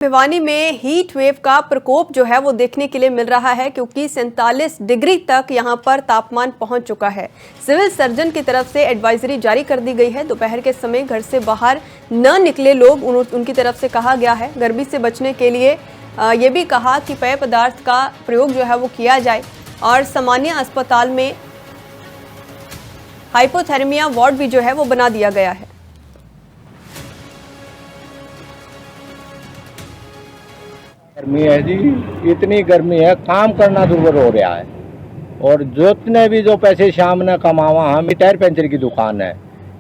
भिवानी में heat wave का प्रकोप जो है वो देखने के लिए मिल रहा है, क्योंकि 47 डिग्री तक यहां पर तापमान पहुंच चुका है। सिविल सर्जन की तरफ से एडवाइजरी जारी कर दी गई है। दोपहर के समय घर से बाहर न निकले लोग, उनकी तरफ से कहा गया है। गर्मी से बचने के लिए ये भी कहा कि पेय पदार्थ का प्रयोग जो है वो किया जाए और सामान्य अस्पताल में हाइपोथर्मिया वार्ड भी जो है वो बना दिया गया है। गर्मी है जी, इतनी गर्मी है, काम करना दुर्भर हो रहा है। और जितने भी जो पैसे शाम ने कमावा, हम टायर पंचर की दुकान है,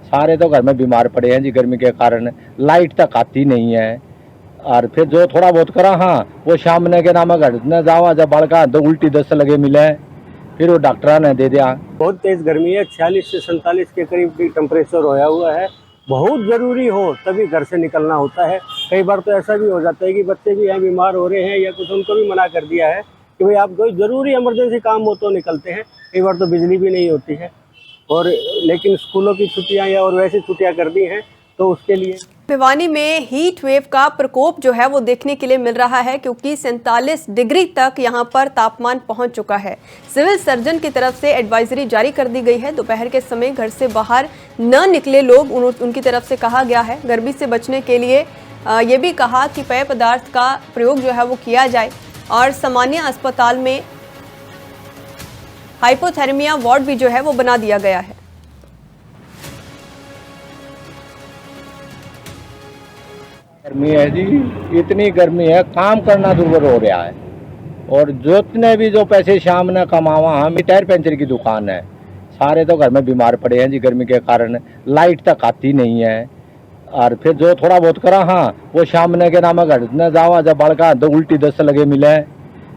सारे तो घर में बीमार पड़े हैं जी गर्मी के कारण। लाइट तक आती नहीं है और फिर जो थोड़ा बहुत करा, हाँ वो शाम ने के नाम घर न जावा, जब बड़का दो उल्टी 10 लगे मिले, फिर वो डॉक्टर ने दे दिया। बहुत तेज गर्मी है, 46 से 47 के करीब टेम्परेचर होया हुआ है। बहुत ज़रूरी हो तभी घर से निकलना होता है। कई बार तो ऐसा भी हो जाता है कि बच्चे भी हैं बीमार हो रहे हैं या कुछ, उनको भी मना कर दिया है कि भाई आप कोई ज़रूरी इमरजेंसी काम हो तो निकलते हैं। कई बार तो बिजली भी नहीं होती है, और लेकिन स्कूलों की छुट्टियां या और वैसी छुट्टियां कर दी हैं, तो उसके लिए भिवानी में हीट वेव का प्रकोप जो है वो देखने के लिए मिल रहा है, क्योंकि 47 डिग्री तक यहां पर तापमान पहुंच चुका है। सिविल सर्जन की तरफ से एडवाइजरी जारी कर दी गई है। दोपहर के समय घर से बाहर न निकले लोग, उनकी तरफ से कहा गया है। गर्मी से बचने के लिए ये भी कहा कि पेय पदार्थ का प्रयोग जो है वो किया जाए और सामान्य अस्पताल में हाइपोथर्मिया वार्ड भी जो है वो बना दिया गया है। गर्मी है जी, इतनी गर्मी है, काम करना दुर्भर हो रहा है। और जितने भी जो पैसे शाम ने कमावा, हम टायर पंचर की दुकान है, सारे तो घर में बीमार पड़े हैं जी गर्मी के कारण। लाइट तक आती नहीं है और फिर जो थोड़ा बहुत करा, हाँ वो शाम ने के नाम घर न जावा, जब बड़का दो उल्टी 10 लगे मिले,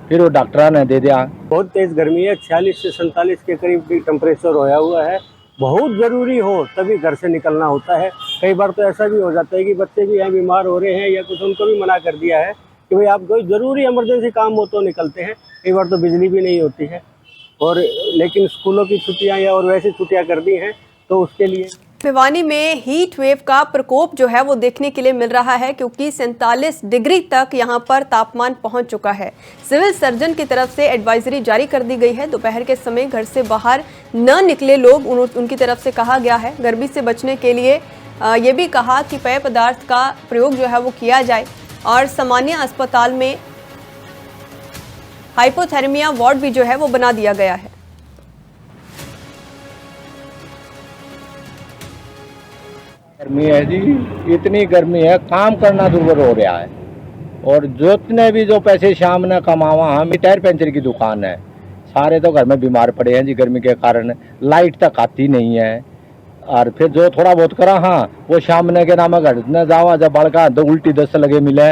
फिर वो डॉक्टर ने दे दिया। बहुत तेज गर्मी है, 46 से 47 के करीब टेम्परेचर होया हुआ है। बहुत ज़रूरी हो तभी घर से निकलना होता है। कई बार तो ऐसा भी हो जाता है कि बच्चे भी हैं बीमार हो रहे हैं या कुछ, उनको भी मना कर दिया है कि भाई आप कोई ज़रूरी इमरजेंसी काम हो तो निकलते हैं। कई बार तो बिजली भी नहीं होती है, और लेकिन स्कूलों की छुट्टियां या और वैसी छुट्टियां कर दी हैं, तो उसके लिए भिवानी में हीट वेव का प्रकोप जो है वो देखने के लिए मिल रहा है, क्योंकि 47 डिग्री तक यहां पर तापमान पहुंच चुका है। सिविल सर्जन की तरफ से एडवाइजरी जारी कर दी गई है। दोपहर के समय घर से बाहर न निकले लोग, उनकी तरफ से कहा गया है। गर्मी से बचने के लिए ये भी कहा कि पेय पदार्थ का प्रयोग जो है वो किया जाए और सामान्य अस्पताल में हाइपोथर्मिया वार्ड भी जो है वो बना दिया गया है। गर्मी है जी, इतनी गर्मी है, काम करना दुर्भर हो रहा है। और जितने भी जो पैसे शाम ने कमावा, हम टायर पंचर की दुकान है, सारे तो घर में बीमार पड़े हैं जी गर्मी के कारण। लाइट तक आती नहीं है और फिर जो थोड़ा बहुत करा, हाँ वो शाम ने के नाम घर न जावा, जब बड़का दो उल्टी 10 लगे मिले,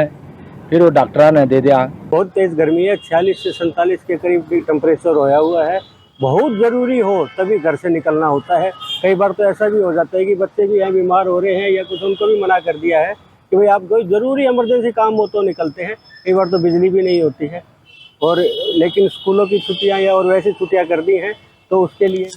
फिर वो डॉक्टर ने दे दिया। बहुत तेज गर्मी है, 46 से 47 के करीब टेम्परेचर होया हुआ है। बहुत ज़रूरी हो तभी घर से निकलना होता है। कई बार तो ऐसा भी हो जाता है कि बच्चे भी हैं बीमार हो रहे हैं या कुछ, उनको भी मना कर दिया है कि भाई आप कोई ज़रूरी इमरजेंसी काम हो तो निकलते हैं। कई बार तो बिजली भी नहीं होती है, और लेकिन स्कूलों की छुट्टियां या और वैसी छुट्टियां कर दी हैं, तो उसके लिए